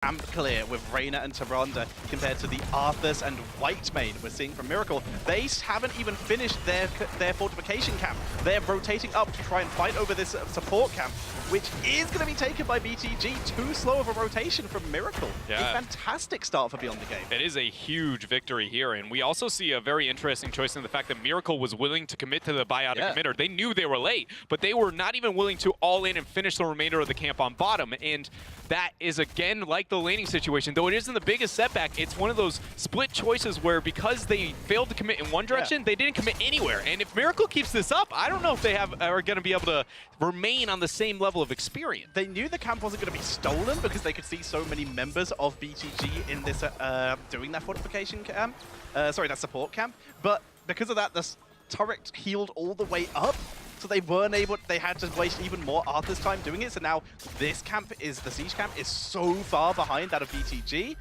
camp clear with Reyna and Tyrande compared to the Arthas and Whitemane we're seeing from Miracle. They haven't even finished their fortification camp. They're rotating up to try and fight over this support camp, which is going to be taken by BTG. Too slow of a rotation from Miracle. Yeah. A fantastic start for Beyond the Game. It is a huge victory here, and we also see a very interesting choice in the fact that Miracle was willing to commit to the biotic emitter. They knew they were late, but they were not even willing to all in and finish the remainder of the camp on bottom, and that is, again, like the laning situation. Though it isn't the biggest setback, it's one of those split choices where because they failed to commit in one direction, they didn't commit anywhere. And if Miracle keeps this up, I don't know if they are going to be able to remain on the same level of experience. They knew the camp wasn't going to be stolen because they could see so many members of BTG in this doing that fortification camp. That support camp. But because of that, the turret healed all the way up. So they weren't able, they had to waste even more Arthur's time doing it. So now this camp the siege camp is so far behind that of BTG.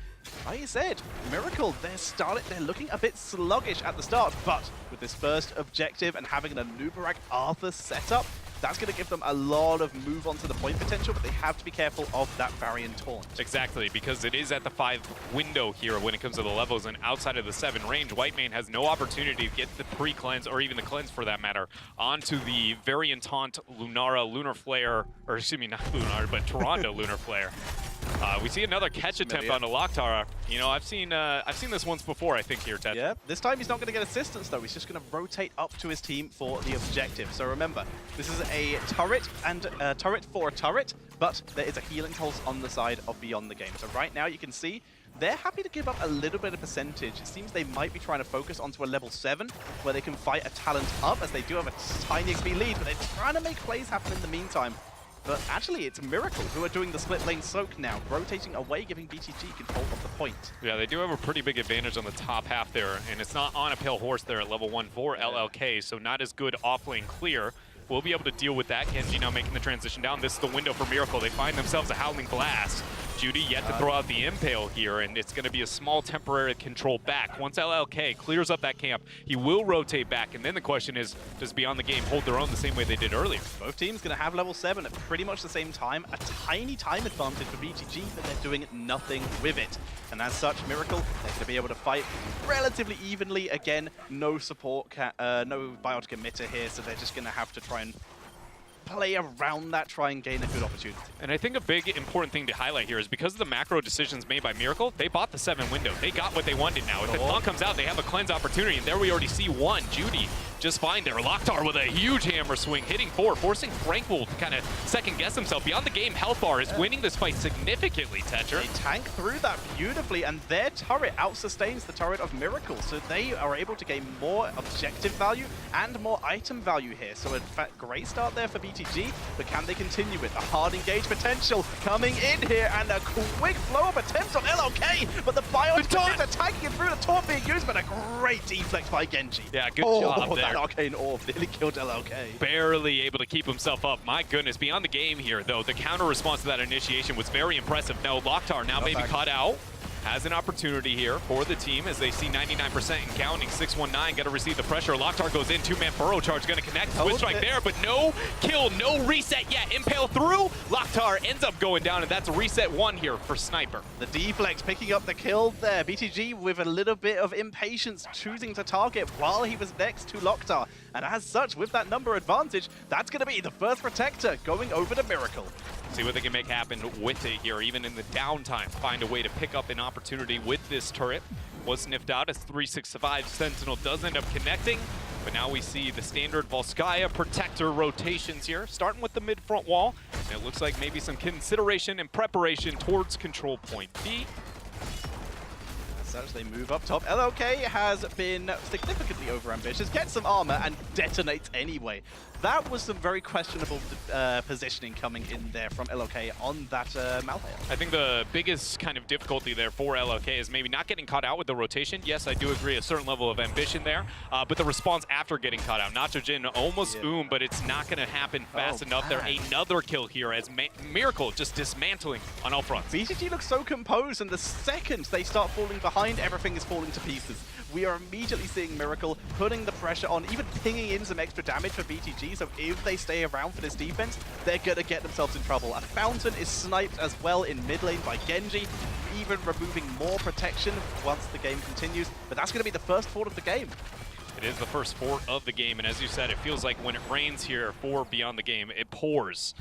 Like you said, Miracle, they're looking a bit sluggish at the start, but with this first objective and having an Anubarak Arthur setup, that's going to give them a lot of move onto the point potential, but they have to be careful of that Varian Taunt. Exactly, because it is at the 5 window here when it comes to the levels, and outside of the 7 range, Whitemane has no opportunity to get the pre-cleanse, or even the cleanse for that matter, onto the Varian Taunt Lunara Lunar Flare, or excuse me, not Lunar, but Tyrande Lunar Flare. We see another catch attempt on Loktar. You know, I've seen this once before, I think, here, Ted. Yeah, this time he's not going to get assistance, though. He's just going to rotate up to his team for the objective. So remember, this is a turret and a turret for a turret, but there is a healing pulse on the side of Beyond the Game. So right now you can see they're happy to give up a little bit of percentage. It seems they might be trying to focus onto a level 7 where they can fight a talent up, as they do have a tiny XP lead, but they're trying to make plays happen in the meantime. But actually, it's Miracle who are doing the split lane soak now, rotating away, giving BTG control of the point. Yeah, they do have a pretty big advantage on the top half there, and it's not on a pale horse there at level 1 for LLK, so not as good off-lane clear. We'll be able to deal with that. Genji now making the transition down. This is the window for Miracle. They find themselves a Howling Blast. Judy yet to throw out the Impale here, and it's going to be a small temporary control back. Once LLK clears up that camp, he will rotate back, and then the question is, does Beyond the Game hold their own the same way they did earlier? Both teams going to have level 7 at pretty much the same time. A tiny time advantage for BTG, but they're doing nothing with it. And as such, Miracle, they're going to be able to fight relatively evenly. Again, no support, no biotic emitter here, so they're just going to have to try and play around that, try and gain a good opportunity. And I think a big important thing to highlight here is because of the macro decisions made by Miracle, they bought the 7 window. They got what they wanted now. If the clock comes out, they have a cleanse opportunity, and there we already see one. Judy just fine there. Loktar with a huge hammer swing, hitting 4, forcing Frankwolf to kind of second-guess himself. Beyond the Game, Health Bar is winning this fight significantly, Tetcher. They tank through that beautifully, and their turret out-sustains the turret of Miracle, so they are able to gain more objective value and more item value here. So in fact, great start there for BTG, but can they continue it? A hard engage potential coming in here, and a quick blow-up attempt on LLK, but the Biotic is attacking it through the taunt being used, but a great deflect by Genji. Yeah, good job there. That arcane orb nearly killed LLK. Barely able to keep himself up. My goodness, Beyond the Game here, though, the counter response to that initiation was very impressive. Now, Loktar now maybe caught out. Has an opportunity here for the team as they see 99% and counting. 619, got to receive the pressure. Loktar goes in, 2-man burrow charge, going to connect. Twin strike there, but no kill, no reset yet. Impale through. Loktar ends up going down, and that's a reset 1 here for Sniper. The deflex picking up the kill there. BTG with a little bit of impatience, choosing to target while he was next to Loktar. And as such, with that number advantage, that's going to be the first protector going over to Miracle. See what they can make happen with it here, even in the downtime. Find a way to pick up an opportunity with this turret. Was sniffed out as 365 Sentinel does end up connecting, but now we see the standard Volskaya protector rotations here, starting with the mid-front wall. And it looks like maybe some consideration and preparation towards control point B. As such, they move up top. LLK has been significantly overambitious, gets some armor, and detonates anyway. That was some very questionable positioning coming in there from LLK on that Malphite. I think the biggest kind of difficulty there for LLK is maybe not getting caught out with the rotation. Yes, I do agree, a certain level of ambition there, but the response after getting caught out. Nachojin almost but it's not going to happen fast enough. There another kill here as Miracle just dismantling on all fronts. BTG looks so composed, and the second they start falling behind, behind, everything is falling to pieces. We are immediately seeing Miracle putting the pressure on, even pinging in some extra damage for BTG, so if they stay around for this defense, they're gonna get themselves in trouble. A Fountain is sniped as well in mid lane by Genji, even removing more protection once the game continues, but that's gonna be the first fort of the game. It is the first fort of the game, and as you said, it feels like when it rains here for Beyond the Game, it pours.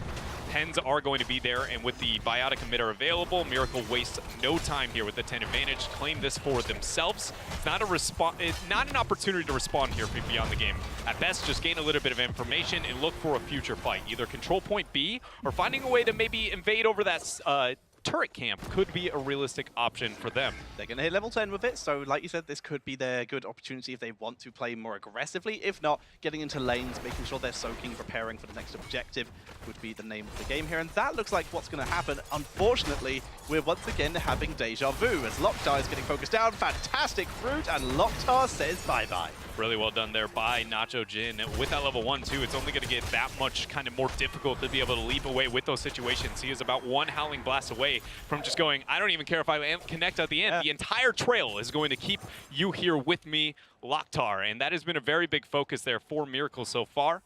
Pens are going to be there, and with the Biotic emitter available, Miracle wastes no time here with the 10 advantage, claim this for themselves. It's not an opportunity to respond here for Beyond the Game. At best, just gain a little bit of information and look for a future fight. Either control point B, or finding a way to maybe invade over that turret camp could be a realistic option for them. They're going to hit level 10 with it, so like you said, this could be their good opportunity if they want to play more aggressively. If not, getting into lanes, making sure they're soaking, preparing for the next objective would be the name of the game here, and that looks like what's going to happen. Unfortunately, we're once again having deja vu as Locktar is getting focused down. Fantastic fruit, and Locktar says bye-bye. Really well done there by Nacho Jin. With that level 1, too, it's only going to get that much kind of more difficult to be able to leap away with those situations. He is about one Howling Blast away from just going, I don't even care if I connect at the end. Yeah. The entire trail is going to keep you here with me, Locktar. And that has been a very big focus there for Miracle so far.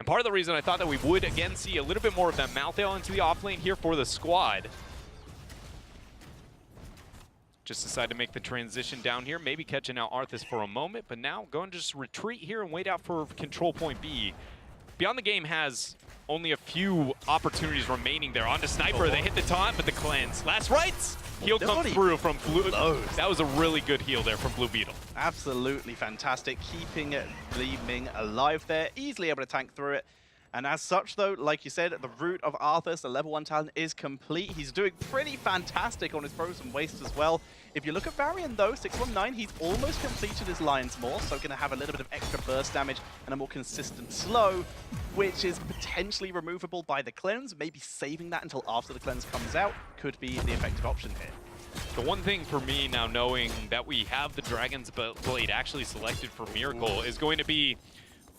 And part of the reason I thought that we would, again, see a little bit more of that Malthael into the offlane here for the squad. Just decided to make the transition down here, maybe catching out Arthas for a moment, but now going to just retreat here and wait out for control point B. Beyond the Game has only a few opportunities remaining there. On to Sniper, they hit the taunt, but the cleanse. Last rights! Heal comes through from Blue. That was a really good heal there from Blue Beetle. Absolutely fantastic, keeping Li Ming alive there, easily able to tank through it. And as such, though, like you said, the root of Arthas, the level 1 talent, is complete. He's doing pretty fantastic on his frozen waste as well. If you look at Varian, though, 619, he's almost completed his lines more, so going to have a little bit of extra burst damage and a more consistent slow, which is potentially removable by the cleanse. Maybe saving that until after the cleanse comes out could be the effective option here. The one thing for me now, knowing that we have the Dragon's Blade actually selected for Miracle, is going to be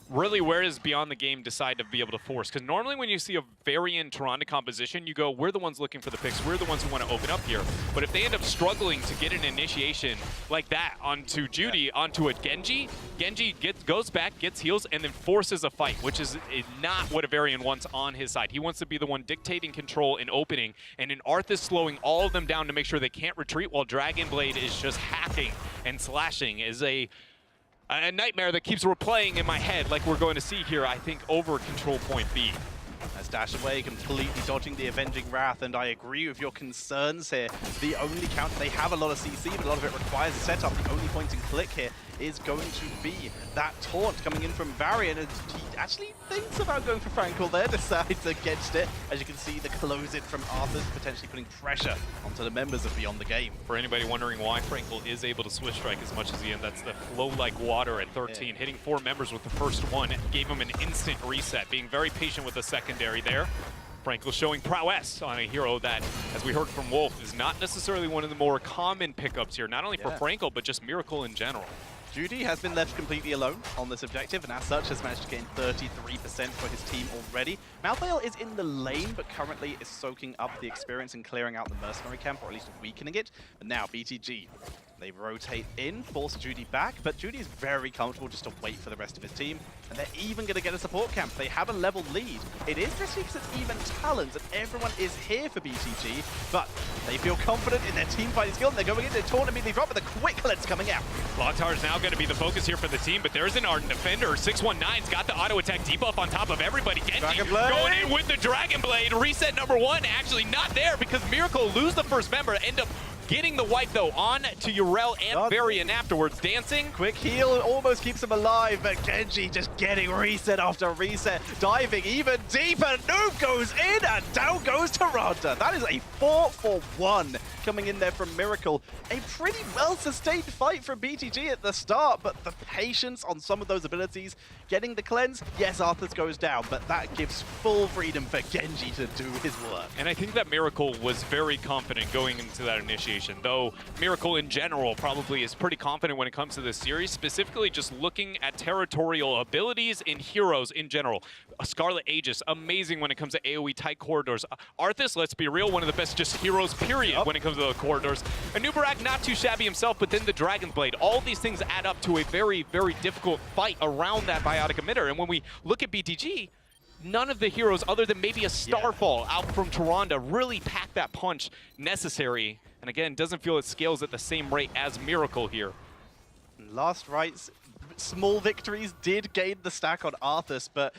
really, where does Beyond the Game decide to be able to force? Because normally when you see a Varian Toronto composition, you go, we're the ones looking for the picks, we're the ones who want to open up here. But if they end up struggling to get an initiation like that onto Judy, onto a Genji, Genji goes back, gets heals, and then forces a fight, which is not what a Varian wants on his side. He wants to be the one dictating control and opening, and in Arthas slowing all of them down to make sure they can't retreat while Dragon Blade is just hacking and slashing is a nightmare that keeps replaying in my head, like we're going to see here, I think, over control point B. As dash away, completely dodging the Avenging Wrath, and I agree with your concerns here. The only counter, they have a lot of CC, but a lot of it requires a setup. The only point and click here is going to be that taunt coming in from Varian, and he actually thinks about going for Frankel there, decides against it. As you can see, the close-in from Arthas potentially putting pressure onto the members of Beyond the Game. For anybody wondering why Frankel is able to switch strike as much as he is, that's the flow like water at 13. Hitting 4 members with the first one gave him an instant reset, being very patient with the secondary there. Frankel showing prowess on a hero that, as we heard from Wolf, is not necessarily one of the more common pickups here, not only for Frankel, but just Miracle in general. Judy has been left completely alone on this objective, and as such has managed to gain 33% for his team already. Malthael is in the lane, but currently is soaking up the experience and clearing out the mercenary camp, or at least weakening it. But now BTG, they rotate in, force Judy back, but Judy is very comfortable just to wait for the rest of his team, and they're even going to get a support camp. They have a level lead. It is risky because it's even talents, and everyone is here for BTG, but they feel confident in their team fighting skill, and they're going into the taunt immediately drop with a quick cleanse coming out. Locktar is now going to be the focus here for the team, but there's an Ardent Defender. 619's got the auto attack debuff on top of everybody. Genji going in with the Dragon Blade. Reset number 1 actually not there because Miracle lose the first member, end up getting the wipe, though, on to Yrel and Varian afterwards. Dancing. Quick heal almost keeps him alive, but Genji just getting reset after reset. Diving even deeper. Noob goes in, and down goes Toronto. That is a 4-for-1 coming in there from Miracle. A pretty well-sustained fight from BTG at the start, but the patience on some of those abilities. Getting the cleanse, yes, Arthas goes down, but that gives full freedom for Genji to do his work. And I think that Miracle was very confident going into that initiation. initiation, though Miracle in general probably is pretty confident when it comes to this series, specifically just looking at territorial abilities in heroes in general. Scarlet Aegis, amazing when it comes to AoE tight corridors. Arthas, let's be real, one of the best just heroes, period, when it comes to the corridors. Anubarak, not too shabby himself, but then the Dragon Blade. All these things add up to a very, very difficult fight around that biotic emitter. And when we look at BTG, none of the heroes, other than maybe a Starfall out from Tyrande, really pack that punch necessary. And again, doesn't feel it scales at the same rate as Miracle here. Last rights, small victories did gain the stack on Arthas, but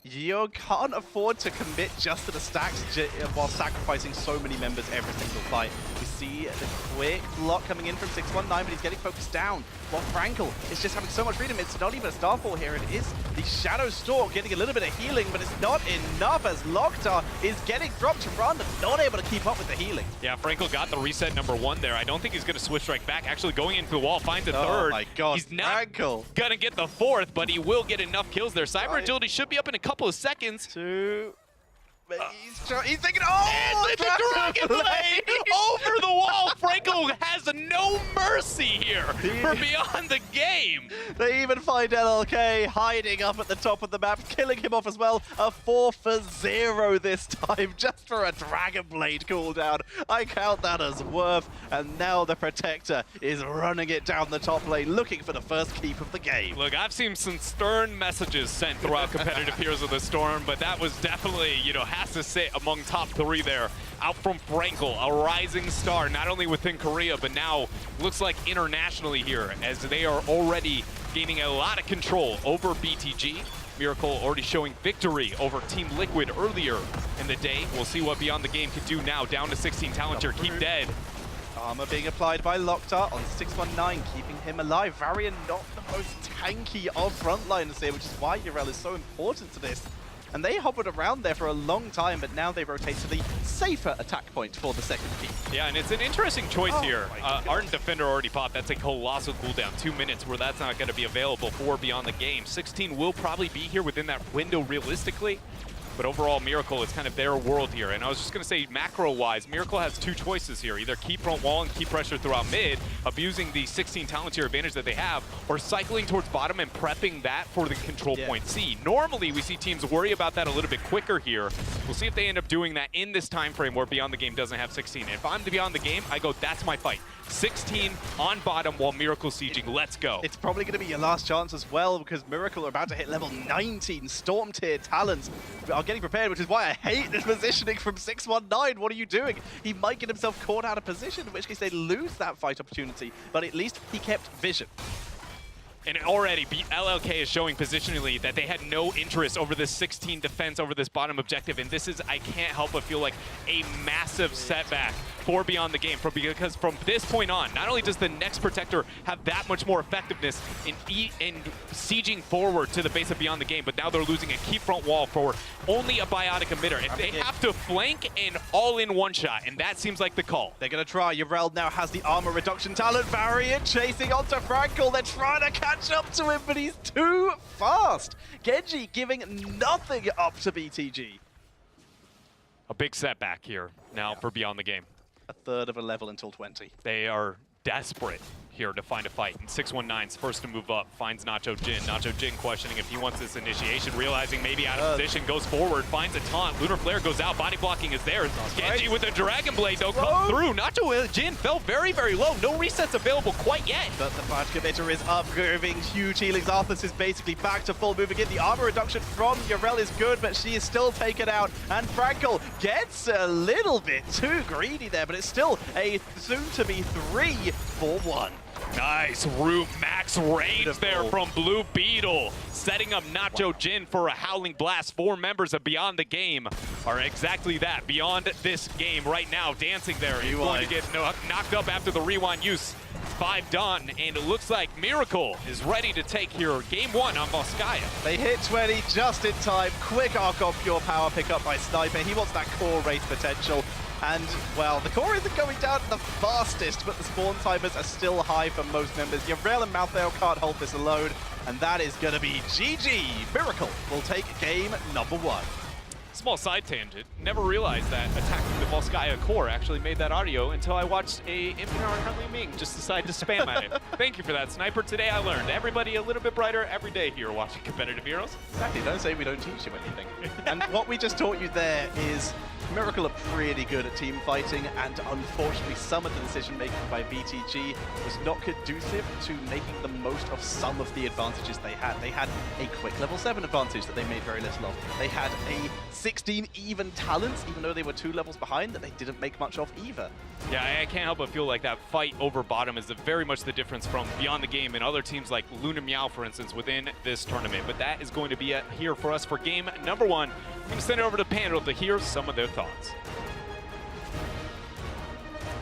you can't afford to commit just to the stacks while sacrificing so many members every single fight. We see the quick block coming in from 619, but he's getting focused down. While Frankel is just having so much freedom. It's not even a Starfall here. It is the Shadow Stalk getting a little bit of healing, but it's not enough as Loktar is getting dropped to run and not able to keep up with the healing. Yeah, Frankel got the reset #1 there. I don't think he's going to switch right back. Actually going into the wall, finds a third. Oh my god, he's not Frankel going to get the fourth, but he will get enough kills there. Cyber Agility should be up in a couple of seconds. He's thinking, oh, it's a Dragon Blade over the wall. Frankel has no mercy here for beyond the game. They even find LLK hiding up at the top of the map, killing him off as well. A 4 for 0 this time, just for a Dragon Blade cooldown. I count that as worth. And now the Protector is running it down the top lane, looking for the first keep of the game. Look, I've seen some stern messages sent throughout competitive Heroes of the Storm, but that was definitely, you know, has to sit among top 3 there. Out from Frankel, a rising star, not only within Korea, but now looks like internationally here, as they are already gaining a lot of control over BTG. Miracle already showing victory over Team Liquid earlier in the day. We'll see what Beyond the Game can do now. Down to 16 talent here, keep dead. Armor being applied by Loktar on 619, keeping him alive. Varian not the most tanky of frontliners here, which is why Yrel is so important to this. And they hovered around there for a long time, but now they rotate to the safer attack point for the second keep. Yeah, and it's an interesting choice here. Ardent Defender already popped. That's a colossal cooldown, 2 minutes, where that's not going to be available for Beyond the Game. 16 will probably be here within that window realistically. But overall, Miracle is kind of their world here. And I was just going to say, macro-wise, Miracle has 2 choices here. Either keep front wall and keep pressure throughout mid, abusing the 16 talent tier advantage that they have, or cycling towards bottom and prepping that for the control point C. Normally, we see teams worry about that a little bit quicker here. We'll see if they end up doing that in this time frame where Beyond the Game doesn't have 16. And if I'm to Beyond the Game, I go, that's my fight. 16 on bottom while Miracle sieging. Let's go. It's probably going to be your last chance as well, because Miracle are about to hit level 19. Storm tier talents are getting prepared, which is why I hate this positioning from 619. What are you doing? He might get himself caught out of position, in which case they lose that fight opportunity, but at least he kept vision. And already, LLK is showing positionally that they had no interest over this 16 defense over this bottom objective, and this is, I can't help but feel like, a massive setback for Beyond the Game, because from this point on, not only does the next Protector have that much more effectiveness in sieging forward to the base of Beyond the Game, but now they're losing a key front wall for only a biotic emitter. If they have to flank and all in one shot, and that seems like the call. They're going to try. Yrel now has the armor reduction talent. Variant chasing onto Frankel. They're trying to catch up to him, but he's too fast. Genji giving nothing up to BTG. A big setback here now for Beyond the Game. A third of a level until 20. They are desperate here to find a fight. And 619's first to move up, finds Nacho Jin. Nacho Jin questioning if he wants this initiation, realizing maybe out of position, goes forward, finds a taunt. Lunar Flare goes out, body blocking is there. Genji with a Dragon Blade, though, comes through. Nacho Jin fell very, very low. No resets available quite yet. But the Badge Committer is up, giving huge healings. Arthas is basically back to full moving in. The armor reduction from Yrel is good, but she is still taken out. And Frankel gets a little bit too greedy there, but it's still a soon-to-be 3-for-1. Nice root max range there from Blue Beetle, setting up Nacho Jin for a Howling Blast. 4 members of Beyond the Game are exactly that, Beyond this game right now, dancing there. He's going to get knocked up after the rewind use. 5 done, and it looks like Miracle is ready to take here game 1 on Moskaya. They hit 20 just in time. Quick arc on pure power pick up by Sniper. He wants that core rate potential. And, well, the core isn't going down the fastest, but the spawn timers are still high for most members. Yrel and Malthael can't hold this alone, and that is going to be GG. Miracle will take game number 1. Small side tangent. Never realized that attacking the Volskaya core actually made that audio until I watched a Imperial Huntley Ming just decide to spam at it. Thank you for that, Sniper. Today I learned. Everybody a little bit brighter every day here watching Competitive Heroes. Exactly, don't say we don't teach you anything. And what we just taught you there is Miracle are pretty good at team fighting, and unfortunately some of the decision making by BTG was not conducive to making the most of some of the advantages they had. They had a quick level 7 advantage that they made very little of. They had a 16 even talents, even though they were 2 levels behind, that they didn't make much of either. Yeah, I can't help but feel like that fight over bottom is very much the difference from Beyond the Game and other teams like Luna Meow, for instance, within this tournament. But that is going to be here for us for game number 1. I'm going to send it over to the panel to hear some of their thoughts.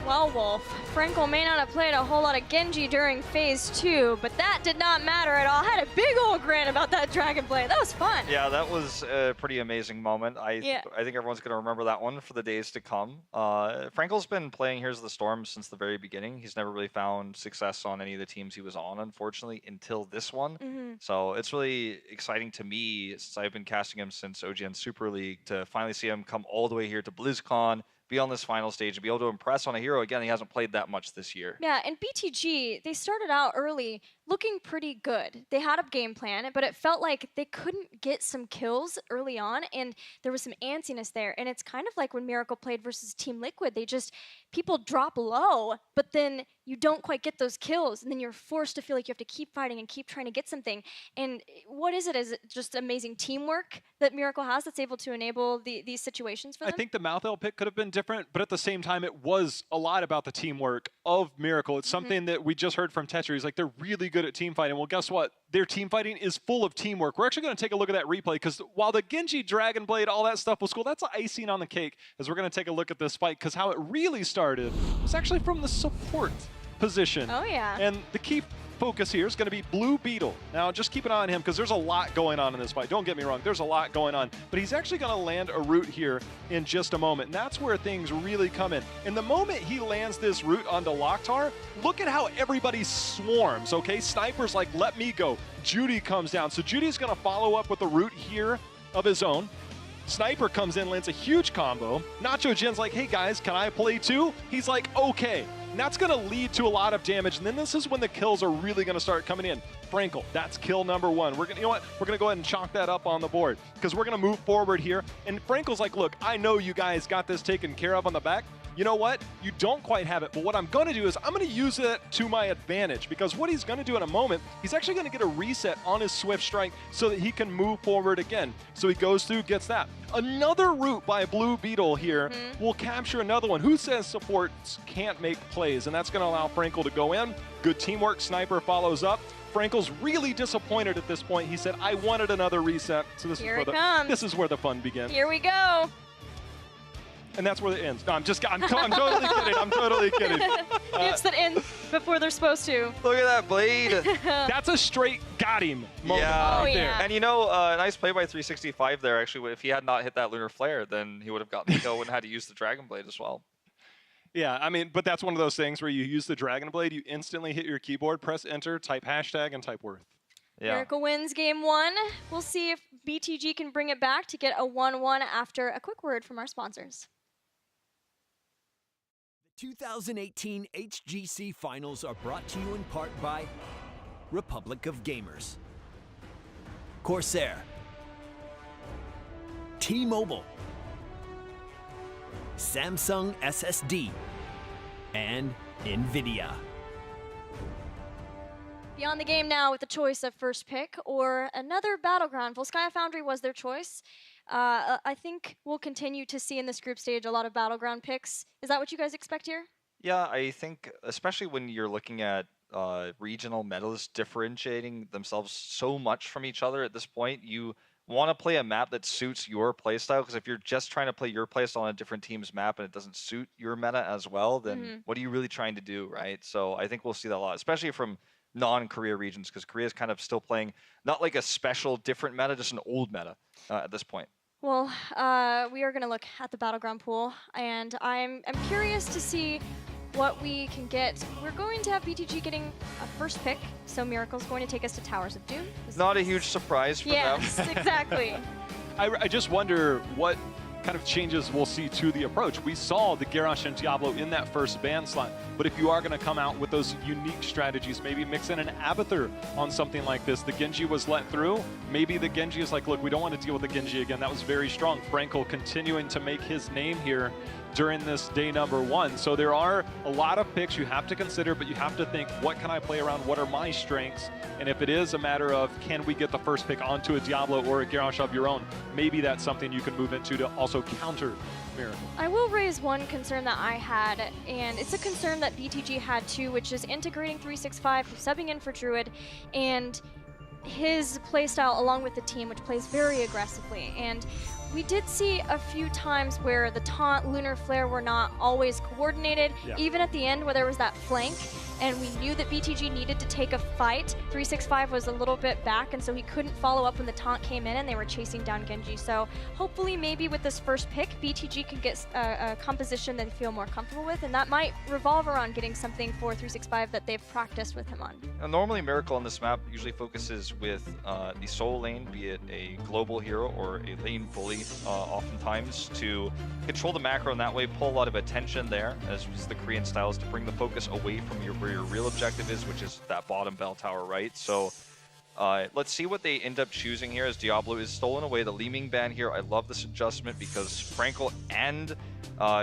Well, Wolf, Frankel may not have played a whole lot of Genji during Phase 2, but that did not matter at all. I had a big old grin about that Dragon Blade. That was fun. Yeah, that was a pretty amazing moment. I think everyone's going to remember that one for the days to come. Frankel's been playing Here's the Storm since the very beginning. He's never really found success on any of the teams he was on, unfortunately, until this one. So it's really exciting to me, since I've been casting him since OGN Super League, to finally see him come all the way here to BlizzCon, be on this final stage, and be able to impress on a hero again. He hasn't played that much this year. Yeah, and BTG, they started out early looking pretty good. They had a game plan, but it felt like they couldn't get some kills early on, and there was some antsiness there. And it's kind of like when Miracle played versus Team Liquid. People drop low, but then you don't quite get those kills, and then you're forced to feel like you have to keep fighting and keep trying to get something. And what is it? Is it just amazing teamwork that Miracle has that's able to enable these situations for them? I think the Mouth L pick could have been different, but at the same time, it was a lot about the teamwork of Miracle. It's something that we just heard from Tetra. He's like, they're really good at team fighting. Well, guess what? Their team fighting is full of teamwork. We're actually going to take a look at that replay, because while the Genji, Dragon Blade, all that stuff was cool, that's icing on the cake, as we're going to take a look at this fight, because how it really started was actually from the support position. Oh, yeah. And the key focus here is going to be Blue Beetle. Now, just keep an eye on him, because there's a lot going on in this fight. Don't get me wrong, there's a lot going on. But he's actually going to land a root here in just a moment, and that's where things really come in. And the moment he lands this root onto Locktar, look at how everybody swarms, okay? Sniper's like, let me go. Judy comes down. So Judy's going to follow up with a root here of his own. Sniper comes in, lands a huge combo. Nacho Jin's like, hey guys, can I play too? He's like, okay. And that's going to lead to a lot of damage. And then this is when the kills are really going to start coming in. Frankel, that's kill number 1. We're going to, you know what? We're going to go ahead and chalk that up on the board, because we're going to move forward here. And Frankel's like, look, I know you guys got this taken care of on the back. You know what? You don't quite have it, but what I'm going to do is I'm going to use it to my advantage, because what he's going to do in a moment, he's actually going to get a reset on his Swift Strike so that he can move forward again. So he goes through, gets that. Another root by Blue Beetle here will capture another one. Who says supports can't make plays? And that's going to allow Frankel to go in. Good teamwork. Sniper follows up. Frankel's really disappointed at this point. He said, I wanted another reset. So this is where the fun begins. Here we go. And that's where it ends. No, I'm totally kidding. I'm totally kidding. Gifts that end before they're supposed to. Look at that blade. That's a straight got him moment Yeah. Oh, right there. yeah. And you know, nice play by 365 there, actually. If he had not hit that Lunar Flare, then he would have gotten the kill and had to use the Dragon Blade as well. Yeah, I mean, but that's one of those things where you use the Dragon Blade, you instantly hit your keyboard, press enter, type hashtag, and type worth. Yeah. Miracle wins game 1. We'll see if BTG can bring it back to get a 1-1 after a quick word from our sponsors. 2018 HGC Finals are brought to you in part by Republic of Gamers, Corsair, T-Mobile, Samsung SSD, and NVIDIA. Beyond the game now with the choice of first pick or another battleground. Volskaya Foundry was their choice. I think we'll continue to see in this group stage a lot of battleground picks. Is that what you guys expect here? Yeah, I think especially when you're looking at regional metas differentiating themselves so much from each other at this point, you want to play a map that suits your playstyle, because if you're just trying to play your playstyle on a different team's map and it doesn't suit your meta as well, then what are you really trying to do, right? So I think we'll see that a lot, especially from non-Korea regions, because Korea is kind of still playing not like a special different meta, just an old meta at this point. Well, we are going to look at the battleground pool, and I'm curious to see what we can get. We're going to have BTG getting a first pick, so Miracle's going to take us to Towers of Doom. Not a huge surprise for them. Yes, exactly. I just wonder what kind of changes we'll see to the approach. We saw the Garrosh and Diablo in that first ban slot, but if you are going to come out with those unique strategies, maybe mix in an Abathur on something like this. The Genji was let through. Maybe the Genji is like, look, we don't want to deal with the Genji again. That was very strong. Frankel continuing to make his name here during this day number 1. So there are a lot of picks you have to consider, but you have to think, what can I play around? What are my strengths? And if it is a matter of, can we get the first pick onto a Diablo or a Garrosh of your own, maybe that's something you can move into to also counter Miracle. I will raise one concern that I had, and it's a concern that BTG had too, which is integrating 365, subbing in for Druid, and his playstyle along with the team, which plays very aggressively. And we did see a few times where the taunt, lunar flare were not always coordinated, even at the end where there was that flank, and we knew that BTG needed to take a fight. 365 was a little bit back, and so he couldn't follow up when the taunt came in and they were chasing down Genji. So hopefully maybe with this first pick, BTG can get a composition that they feel more comfortable with, and that might revolve around getting something for 365 that they've practiced with him on. Now, normally Miracle on this map usually focuses with the solo lane, be it a global hero or a lane bully, oftentimes to control the macro, and that way pull a lot of attention there, as is the Korean style, is to bring the focus away from where your real objective is, which is that bottom bell tower, right? So let's see what they end up choosing here, as Diablo is stolen away. The Leeming ban here, I love this adjustment because Frankel and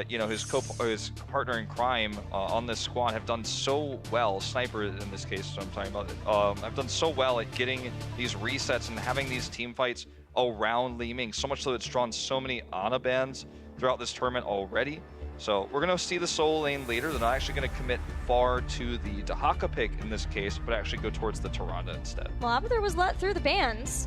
you know, his partner in crime on this squad have done so well. Sniper in this case, so I'm talking about. Have done so well at getting these resets and having these team fights around Leeming, so much so it's drawn so many Ana bans throughout this tournament already. So we're going to see the solo lane later. They're not actually going to commit far to the Dahaka pick in this case, but actually go towards the Tyrande instead. Well, Abathur was let through the bans.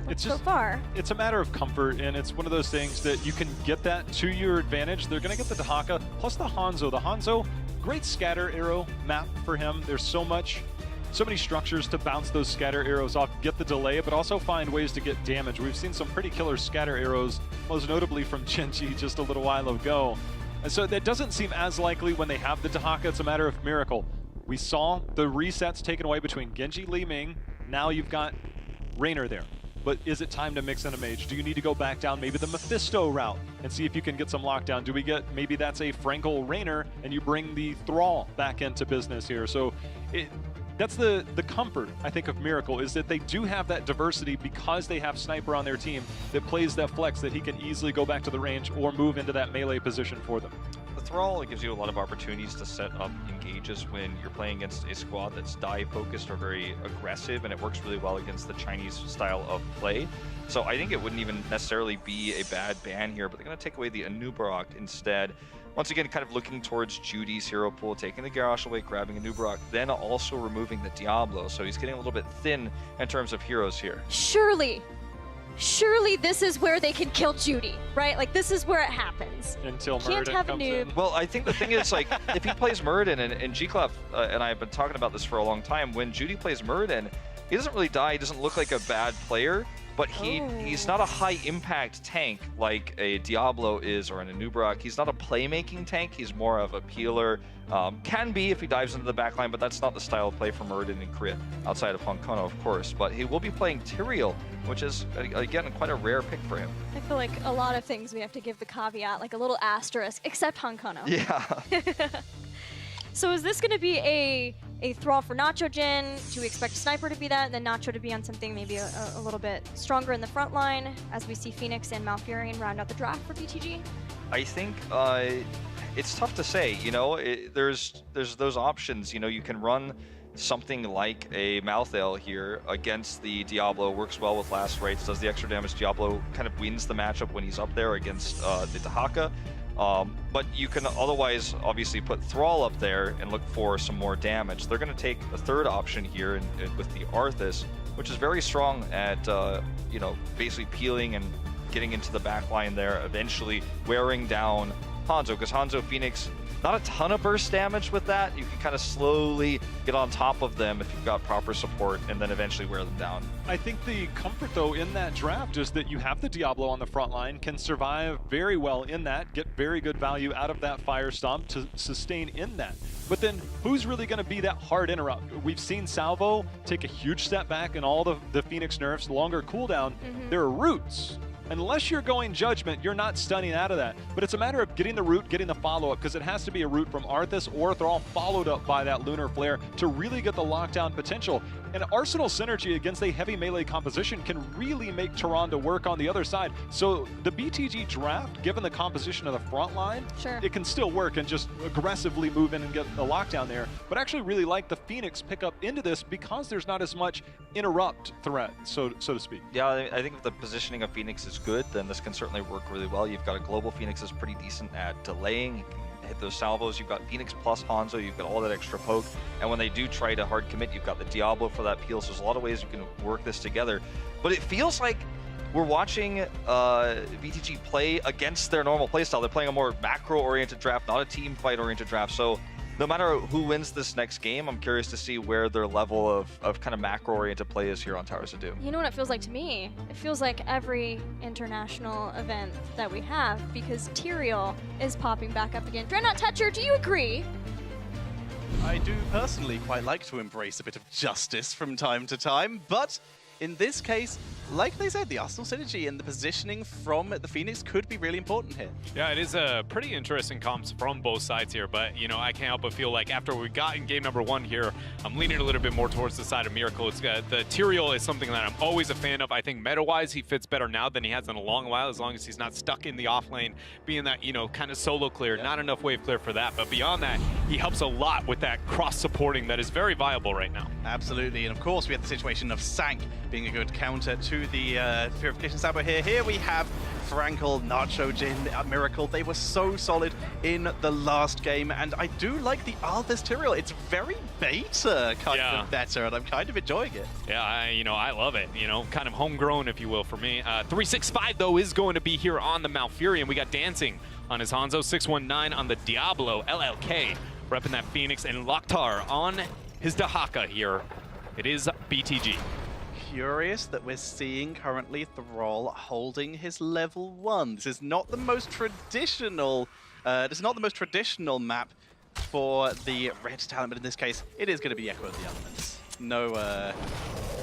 It's so just, far. It's a matter of comfort, and it's one of those things that you can get that to your advantage. They're going to get the Dahaka plus the Hanzo. The Hanzo, great scatter arrow map for him. There's so many structures to bounce those scatter arrows off, get the delay, but also find ways to get damage. We've seen some pretty killer scatter arrows, most notably from Genji just a little while ago. And so that doesn't seem as likely when they have the Dahaka. It's a matter of Miracle. We saw the resets taken away between Genji, Li Ming. Now you've got Raynor there. But is it time to mix in a mage? Do you need to go back down maybe the Mephisto route and see if you can get some lockdown? Do we get, maybe that's a Frankel Raynor and you bring the Thrall back into business here? So that's the comfort, I think, of Miracle, is that they do have that diversity because they have Sniper on their team that plays that flex, that he can easily go back to the range or move into that melee position for them. The Thrall gives you a lot of opportunities to set up engages when you're playing against a squad that's die-focused or very aggressive, and it works really well against the Chinese style of play. So I think it wouldn't even necessarily be a bad ban here, but they're going to take away the Anubarak instead. Once again, kind of looking towards Judy's hero pool, taking the Garrosh away, grabbing a Anubarak, then also removing the Diablo. So he's getting a little bit thin in terms of heroes here. Surely this is where they can kill Judy, right? Like, this is where it happens. Until Can't Muradin have a comes noob. in. Well, I think the thing is, like, if he plays Muradin, and G-Clef and I have been talking about this for a long time, when Judy plays Muradin, he doesn't really die, he doesn't look like a bad player, but he's not a high-impact tank like a Diablo is or an Anubarak. He's not a playmaking tank, he's more of a peeler. Can be if he dives into the backline, but that's not the style of play for Muradin and Crit, outside of Honkono, of course. But he will be playing Tyrael, which is, again, quite a rare pick for him. I feel like a lot of things we have to give the caveat, like a little asterisk, except Honkono. Yeah. So is this going to be a Thrall for Nacho Jin? Do we expect Sniper to be that, and then Nacho to be on something maybe a little bit stronger in the front line, as we see Phoenix and Malfurion round out the draft for BTG? I think it's tough to say. You know, there's those options. You know, you can run something like a Malthael here against the Diablo, works well with last rites, does the extra damage. Diablo kind of wins the matchup when he's up there against the Dahaka. But you can otherwise obviously put Thrall up there and look for some more damage. They're going to take a third option here with the Arthas, which is very strong at you know, basically peeling and getting into the back line there, eventually wearing down Hanzo, because Hanzo Phoenix, not a ton of burst damage with that. You can kind of slowly get on top of them if you've got proper support, and then eventually wear them down. I think the comfort, though, in that draft is that you have the Diablo on the front line, can survive very well in that, get very good value out of that Fire Stomp to sustain in that. But then who's really going to be that hard interrupt? We've seen Salvo take a huge step back in all the Phoenix nerfs, longer cooldown. There are roots. unless you're going Judgment, you're not stunning out of that. But it's a matter of getting the root, getting the follow-up, because it has to be a root from Arthas or Thrall followed up by that Lunar Flare to really get the lockdown potential. And Arsenal synergy against a heavy melee composition can really make Tyrande work on the other side. So the BTG draft, given the composition of the front line, Sure. it can still work and just aggressively move in and get the lockdown there. But I actually really like the Phoenix pickup into this because there's not as much interrupt threat, so to speak. Yeah, I think if the positioning of Phoenix is good, then this can certainly work really well. You've got a global Phoenix that's pretty decent at delaying. He can hit those salvos. You've got Phoenix plus Hanzo. You've got all that extra poke. And when they do try to hard commit, you've got the Diablo for that peel. So there's a lot of ways you can work this together. But it feels like we're watching BTG play against their normal playstyle. They're playing a more macro-oriented draft, not a team fight-oriented draft. So no matter who wins this next game, I'm curious to see where their level of kind of macro-oriented play is here on Towers of Doom. You know what it feels like to me? It feels like every international event that we have, because Tyrael is popping back up again. Dreadnought Toucher, do you agree? I do personally quite like to embrace a bit of justice from time to time, but in this case, like they said, the Arsenal synergy and the positioning from the Phoenix could be really important here. Yeah, it is a pretty interesting comps from both sides here, but you know, I can't help but feel like after we got in game number 1 here, I'm leaning a little bit more towards the side of Miracle. It's the Tyrael is something that I'm always a fan of. I think meta-wise, he fits better now than he has in a long while, as long as he's not stuck in the off lane, being that, you know, kind of solo clear, not enough wave clear for that. But beyond that, he helps a lot with that cross supporting that is very viable right now. Absolutely, and of course we have the situation of Sank being a good counter to the Purification Sabo here. Here we have Frankel, Nacho, Jin, Miracle. They were so solid in the last game, and I do like the Arthas Tyrael. It's very beta kind of better, and I'm kind of enjoying it. Yeah, I love it. You know, kind of homegrown, if you will, for me. 365, though, is going to be here on the Malfurion. We got Dancing on his Hanzo, 619 on the Diablo, LLK repping that Phoenix, and Loktar on his Dahaka here. It is BTG. Curious that we're seeing currently Thrall holding his level 1. This is not the most traditional. Map for the red talent, but in this case, it is going to be Echo of the Elements.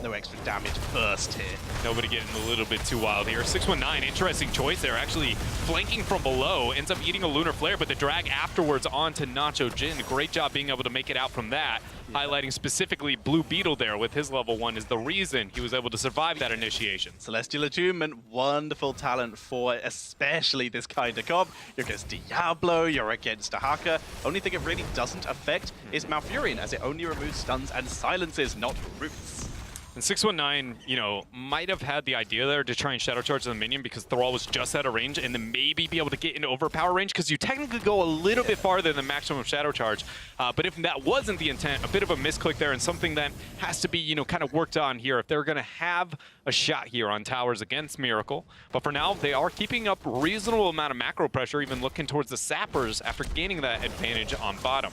No extra damage burst here. Nobody getting a little bit too wild here. 619, interesting choice there. Actually flanking from below, ends up eating a Lunar Flare, but the drag afterwards onto Nacho Jin. Great job being able to make it out from that. Highlighting specifically Blue Beetle there with his level 1 is the reason he was able to survive that initiation. Celestial Attunement, wonderful talent for especially this kind of comp. You're against Diablo, you're against Dahaka. Only thing it really doesn't affect is Malfurion, as it only removes stuns and silences, not roots. And 619, you know, might have had the idea there to try and Shadow Charge the minion because Thrall was just out of range, and then maybe be able to get into overpower range because you technically go a little bit farther than maximum Shadow Charge. But if that wasn't the intent, a bit of a misclick there and something that has to be, you know, kind of worked on here if they're going to have a shot here on towers against Miracle. But for now, they are keeping up reasonable amount of macro pressure, even looking towards the Sappers after gaining that advantage on bottom.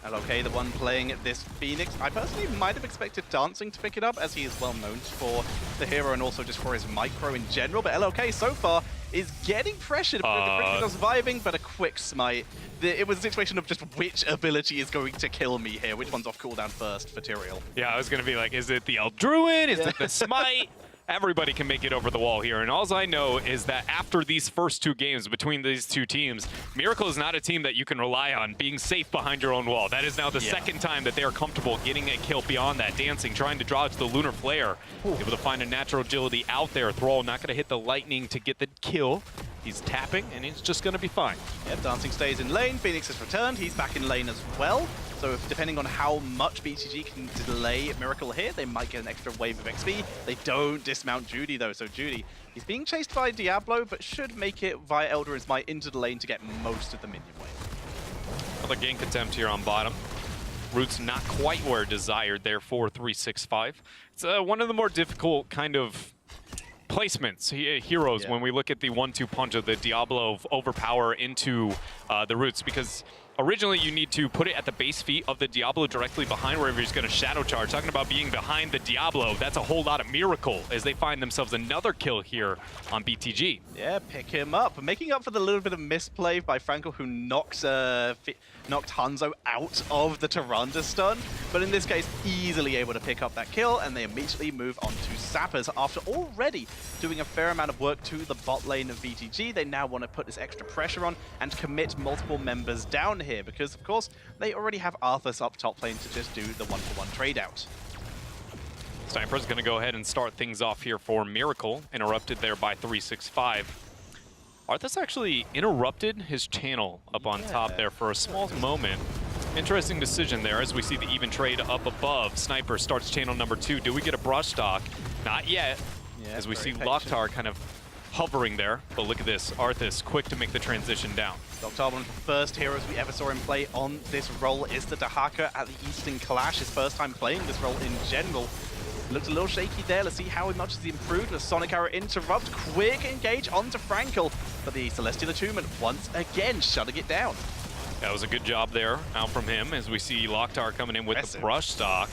LLK, the one playing this Phoenix. I personally might have expected Dancing to pick it up, as he is well known for the hero and also just for his micro in general. But LLK so far is getting pressured. The Prince is not surviving, but a quick smite. It was a situation of just which ability is going to kill me here. Which one's off cooldown first for Tyrael? Yeah, I was going to be like, is it the Eldruid? Is it the smite? Everybody can make it over the wall here, and all I know is that after these first 2 games between these 2 teams, Miracle is not a team that you can rely on being safe behind your own wall. That is now the second time that they are comfortable getting a kill beyond that. Dancing, trying to draw to the Lunar Flare, able to find a natural agility out there. Thrall not going to hit the lightning to get the kill. He's tapping, and he's just going to be fine. Yeah, Dancing stays in lane. Phoenix has returned. He's back in lane as well. So depending on how much BTG can delay Miracle here, they might get an extra wave of XP. They don't dismount Judy, though. So Judy, he's being chased by Diablo, but should make it via Eldra's Might into the lane to get most of the minion wave. Another gank attempt here on bottom. Roots not quite where desired there for 365. It's one of the more difficult kind of placements, heroes, when we look at the 1-2 punch of the Diablo overpower into the Roots, because Originally, you need to put it at the base feet of the Diablo directly behind wherever he's going to Shadow Charge. Talking about being behind the Diablo, that's a whole lot of Miracle as they find themselves another kill here on BTG. Yeah, pick him up. Making up for the little bit of misplay by Frankel, who knocked Hanzo out of the Tyrande stun. But in this case, easily able to pick up that kill, and they immediately move on to Sappers. After already doing a fair amount of work to the bot lane of BTG, they now want to put this extra pressure on and commit multiple members down here, because of course they already have Arthas up top lane to just do the one-for-one trade out. Sniper's going to go ahead and start things off here for Miracle, interrupted there by 365. Arthas actually interrupted his channel up on top there for a small moment. Interesting decision there as we see the even trade up above. Sniper starts channel number 2. Do we get a brush stock? Not yet, as we see Lokhtar kind of hovering there. But look at this, Arthas quick to make the transition down. Lokhtar, one of the first heroes we ever saw him play on this role, is the Dahaka at the Eastern Clash. His first time playing this role in general. Looks a little shaky there. Let's see how much has he improved. The Sonic Arrow interrupt. Quick engage onto Frankel. But the Celestial Attunement once again shutting it down. That was a good job there out from him as we see Lokhtar coming in with the brush stock.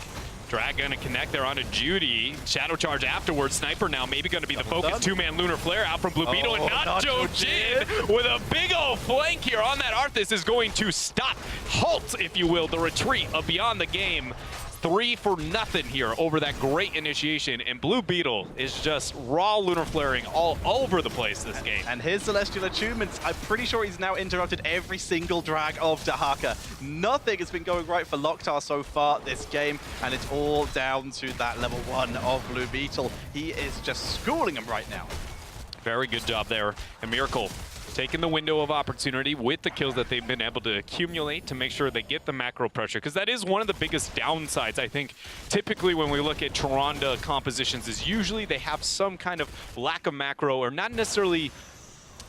Drag gonna connect there onto Judy. Shadow Charge afterwards. Sniper now maybe gonna be the focus. Two-man Lunar Flare out from Blue Beetle. And Nacho Jin with a big old flank here on that Arthas is going to stop, halt, if you will, the retreat of Beyond the Game. 3 for nothing here over that great initiation, and Blue Beetle is just raw Lunar Flaring all over the place this game. And his Celestial Attunements, I'm pretty sure he's now interrupted every single drag of Dahaka. Nothing has been going right for Lokhtar so far this game, and it's all down to that level 1 of Blue Beetle. He is just schooling him right now. Very good job there. And Miracle taking the window of opportunity with the kills that they've been able to accumulate to make sure they get the macro pressure, because that is one of the biggest downsides, I think, typically when we look at Tyrande compositions, is usually they have some kind of lack of macro, or not necessarily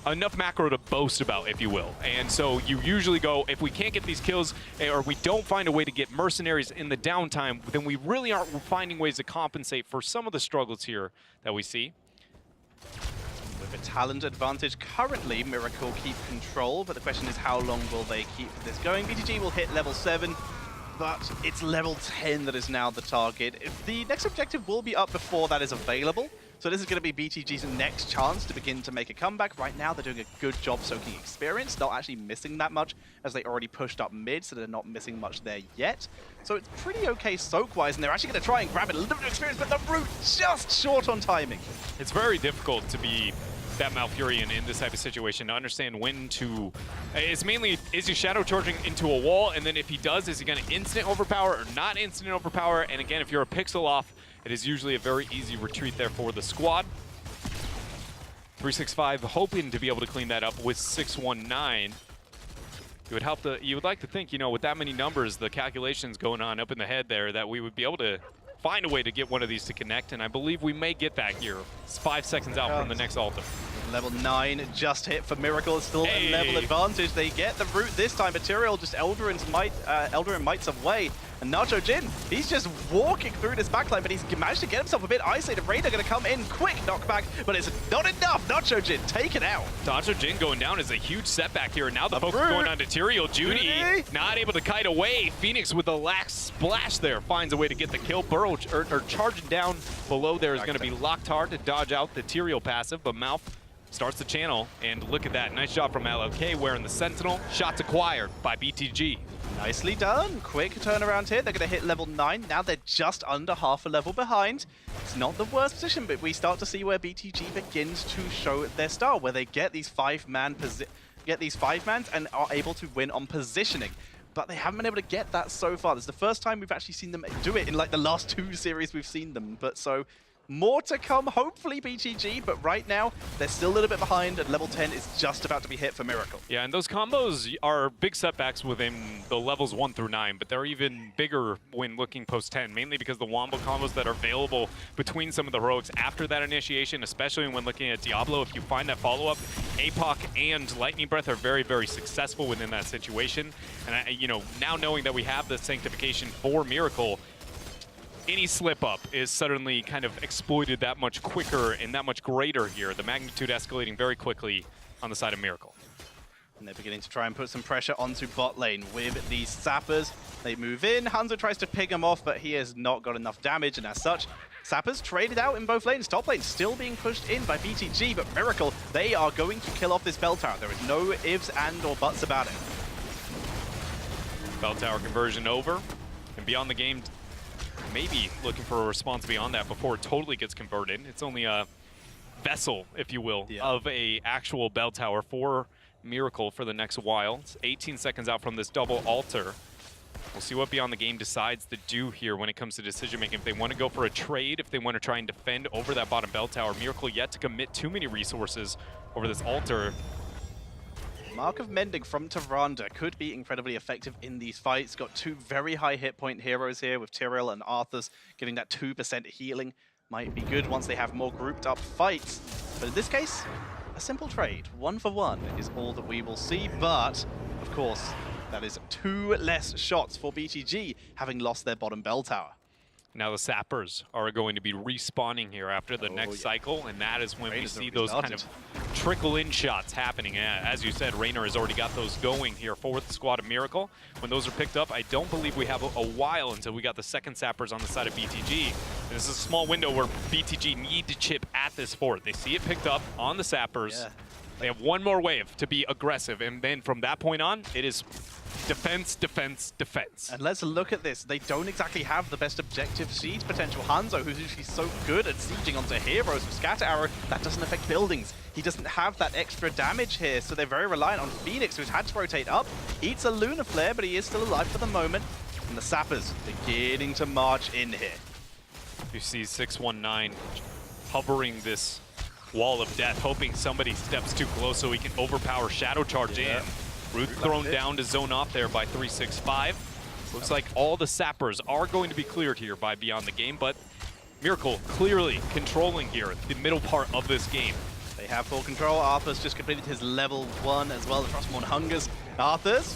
enough macro to boast about, if you will. And so you usually go, if we can't get these kills, or we don't find a way to get mercenaries in the downtime, then we really aren't finding ways to compensate for some of the struggles here that we see. With a talent advantage currently, Miracle keep control, but the question is how long will they keep this going? BTG will hit level 7, but it's level 10 that is now the target. The next objective will be up before that is available, so this is going to be BTG's next chance to begin to make a comeback. Right now they're doing a good job soaking experience, not actually missing that much as they already pushed up mid, so they're not missing much there yet. So it's pretty okay soak-wise, and they're actually going to try and grab it a little bit of experience, but the route just short on timing. It's very difficult to be that Malfurion in this type of situation, to understand when to... It's mainly, is he shadow charging into a wall, and then if he does, is he going to instant overpower or not instant overpower? And again, if you're a pixel off, it is usually a very easy retreat there for the squad. 365 hoping to be able to clean that up with 619. You would like to think, you know, with that many numbers, the calculations going on up in the head there, that we would be able to find a way to get one of these to connect, and I believe we may get that here. It's 5 seconds out from the next ultimate. Level 9 just hit for Miracle. It's still a level advantage. They get the root this time, but Tyrael just Eldarin mites away. And Nacho Jin, he's just walking through this backline, but he's managed to get himself a bit isolated. Raider going to come in, quick knockback, but it's not enough. Nacho Jin, take it out. Nacho Jin going down is a huge setback here. Now the focus going on to Tyrael. Judy not able to kite away. Phoenix with the lax splash there finds a way to get the kill. Burrow, or charging down below there is going to be Lokhtar to dodge out the Tyrael passive, but Malf starts the channel, and look at that. Nice job from LLK wearing the Sentinel. Shots acquired by BTG. Nicely done. Quick turnaround here. They're going to hit level 9. Now they're just under half a level behind. It's not the worst position, but we start to see where BTG begins to show their style, where they get these 5-mans and are able to win on positioning. But they haven't been able to get that so far. This is the first time we've actually seen them do it in like the last 2 series we've seen them. But so more to come, hopefully BTG, but right now they're still a little bit behind, and level 10 is just about to be hit for Miracle. Yeah, and those combos are big setbacks within the levels 1 through 9, but they're even bigger when looking post 10, mainly because the wombo combos that are available between some of the heroics after that initiation, especially when looking at Diablo, if you find that follow-up, APOC and Lightning Breath are very, very successful within that situation. And you know, now knowing that we have the sanctification for Miracle, any slip-up is suddenly kind of exploited that much quicker and that much greater here. The magnitude escalating very quickly on the side of Miracle. And they're beginning to try and put some pressure onto bot lane with these sappers. They move in, Hanzo tries to ping him off, but he has not got enough damage, and as such, sappers traded out in both lanes. Top lane still being pushed in by BTG, but Miracle, they are going to kill off this bell tower. There is no ifs and or buts about it. Bell tower conversion over, and beyond the game, maybe looking for a response beyond that before it totally gets converted. It's only a vessel, if you will, of a actual bell tower for Miracle for the next while. It's 18 seconds out from this double altar. We'll see what Beyond the Game decides to do here when it comes to decision making. If they want to go for a trade, if they want to try and defend over that bottom bell tower. Miracle yet to commit too many resources over this altar. Mark of Mending from Tyrande could be incredibly effective in these fights. Got two very high hit point heroes here with Tyrell and Arthas, giving that 2% healing. Might be good once they have more grouped up fights. But in this case, a simple trade, 1 for 1 is all that we will see, but of course, that is 2 less shots for BTG, having lost their bottom bell tower. Now the sappers are going to be respawning here after the next cycle, and that is when we see those kind of trickle-in shots happening. As you said, Raynor has already got those going here for the squad of Miracle. When those are picked up, I don't believe we have a while until we got the second sappers on the side of BTG. And this is a small window where BTG need to chip at this fort. They see it picked up on the sappers. They have one more wave to be aggressive, and then from that point on, it is defense, defense, defense. And let's look at this. They don't exactly have the best objective siege potential. Hanzo, who's usually so good at sieging onto heroes with Scatter Arrow, that doesn't affect buildings. He doesn't have that extra damage here, so they're very reliant on Phoenix, who's had to rotate up. Eats a Lunar Flare, but he is still alive for the moment. And the sappers beginning to march in here. You see 619 hovering this wall of death, hoping somebody steps too close so he can overpower Shadow Charge in. Root thrown down to zone off there by 365. Looks like all the sappers are going to be cleared here by Beyond the Game, but Miracle clearly controlling here the middle part of this game. They have full control. Arthur's just completed his level 1 as well. The Frostmourne hungers. Arthur's,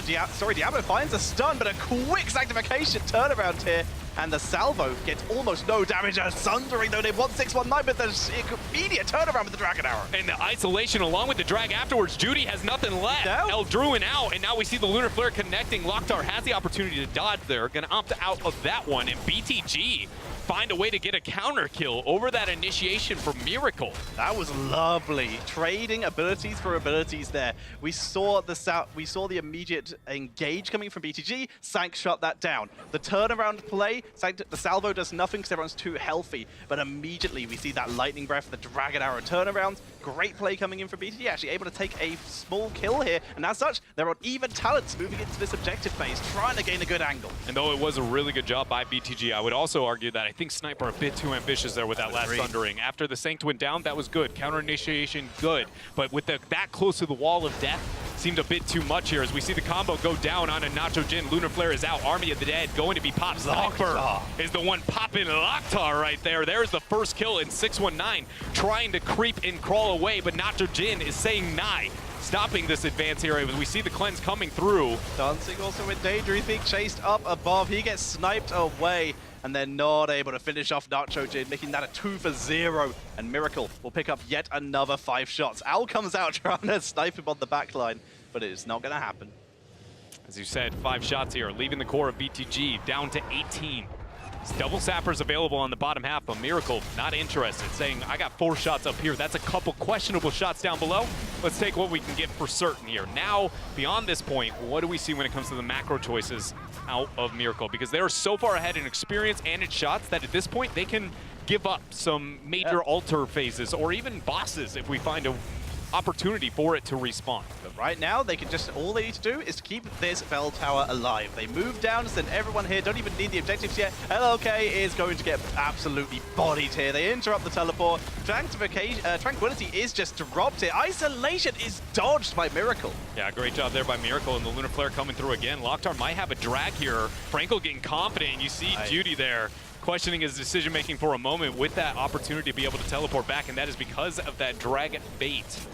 Diablo finds a stun, but a quick sanctification turnaround here. And the salvo gets almost no damage. A sundering though, they want 619, but there's immediate turnaround with the Dragon Arrow. And the isolation along with the drag afterwards. Judy has nothing left. El Druin out, and now we see the Lunar Flare connecting. Locktar has the opportunity to dodge there. Gonna opt out of that one, and BTG find a way to get a counter kill over that initiation for Miracle. That was lovely. Trading abilities for abilities there. We saw the immediate engage coming from BTG. Sank shut that down. The turnaround play, the salvo does nothing because everyone's too healthy, but immediately we see that lightning breath, the Dragon Arrow turnaround. Great play coming in for BTG, actually able to take a small kill here, and as such, they're on even talents moving into this objective phase, trying to gain a good angle. And though it was a really good job by BTG, I would also argue that I think Sniper a bit too ambitious there with that last thundering. After the Sanct went down, that was good. Counter initiation, good. But with that close to the wall of death, seemed a bit too much here as we see the combo go down on a Nacho Jin. Lunar Flare is out. Army of the Dead going to be popped. Sniper is the one popping Locktar right there. There's the first kill in 619, trying to creep and crawl away, but Nacho Jin is saying nigh, stopping this advance here as we see the cleanse coming through. Dancing also with Danger, he's being chased up above. He gets sniped away, and they're not able to finish off Nacho Jin, making that a 2 for 0. And Miracle will pick up yet another 5 shots. Al comes out trying to snipe him on the back line, but it's not going to happen. As you said, 5 shots here, leaving the core of BTG down to 18. It's double sappers available on the bottom half, but Miracle not interested, saying, I got 4 shots up here. That's a couple questionable shots down below. Let's take what we can get for certain here. Now, beyond this point, what do we see when it comes to the macro choices out of Miracle? Because they're so far ahead in experience and in shots that at this point, they can give up some major altar phases or even bosses if we find an opportunity for it to respawn. But right now, all they need to do is to keep this bell tower alive. They move down, send everyone here, don't even need the objectives yet. LLK is going to get absolutely bodied here. They interrupt the teleport. Tranquility is just dropped here. Isolation is dodged by Miracle. Yeah, great job there by Miracle, and the Lunar Flare coming through again. Locktar might have a drag here. Frankel getting confident, and you see Judy there questioning his decision-making for a moment with that opportunity to be able to teleport back, and that is because of that drag bait.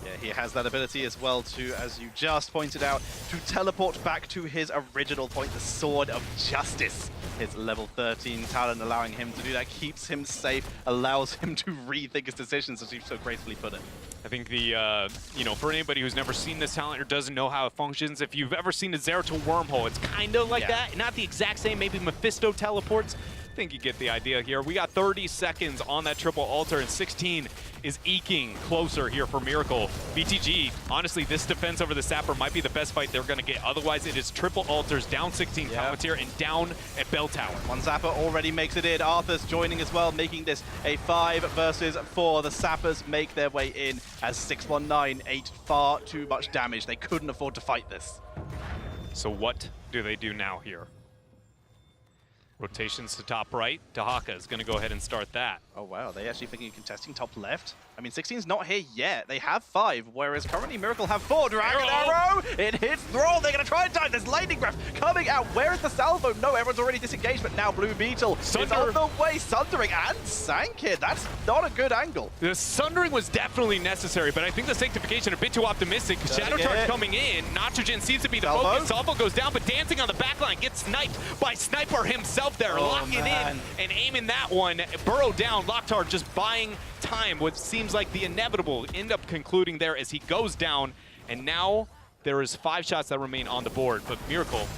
Yeah, he has that ability as well to, as you just pointed out, to teleport back to his original point, the Sword of Justice. His level 13 talent allowing him to do that, keeps him safe, allows him to rethink his decisions, as you've so gracefully put it. I think the, for anybody who's never seen this talent or doesn't know how it functions, if you've ever seen a Zeratul wormhole, it's kind of like that. Not the exact same, maybe Mephisto teleports. I think you get the idea here. We got 30 seconds on that triple altar, and 16 is eking closer here for Miracle. BTG, honestly, this defense over the Sapper might be the best fight they're going to get. Otherwise, it is triple altars, down 16 Palantir, and down at Bell Tower. One Zapper already makes it in. Arthur's joining as well, making this a 5 versus 4. The Sappers make their way in as 619 ate far too much damage. They couldn't afford to fight this. So what do they do now here? Rotations to top right. Tahaka is going to go ahead and start that. Oh, wow. They actually thinking of contesting top left? I mean, 16's not here yet. They have 5, whereas currently Miracle have 4. Dragon Arrow! It hits Thrall. They're going to try and die. There's Lightning Breath coming out. Where is the salvo? No, everyone's already disengaged, but now Blue Beetle is on the way. Sundering and sank here. That's not a good angle. The Sundering was definitely necessary, but I think the Sanctification a bit too optimistic. Shadow Charge coming in. Nitrogen seems to be the focus. Salvo goes down, but Dancing on the backline gets sniped by Sniper himself there. Locking in and aiming that one. Burrow down. Locktar just buying time. What seems like the inevitable end up concluding there as he goes down. And now there is 5 shots that remain on the board. But Miracle,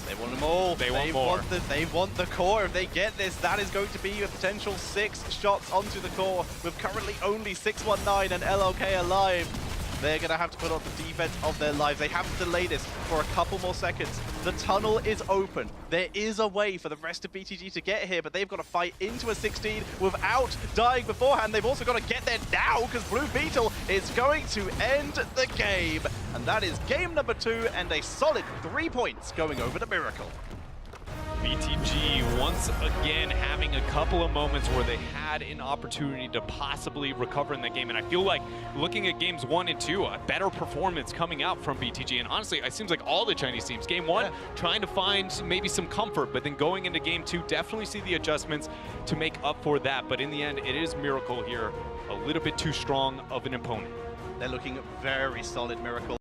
they want them all. They want more. They want the core. If they get this, that is going to be a potential 6 shots onto the core with currently only 619 and LLK alive. They're going to have to put on the defense of their lives. They have to delay this for a couple more seconds. The tunnel is open. There is a way for the rest of BTG to get here, but they've got to fight into a 16 without dying beforehand. They've also got to get there now because Blue Beetle is going to end the game. And that is game number 2 and a solid 3 points going over to Miracle. BTG once again having a couple of moments where they had an opportunity to possibly recover in the game. And I feel like looking at games 1 and 2, a better performance coming out from BTG. And honestly, it seems like all the Chinese teams, game 1, trying to find maybe some comfort, but then going into game 2, definitely see the adjustments to make up for that. But in the end, it is Miracle here, a little bit too strong of an opponent. They're looking very solid, Miracle.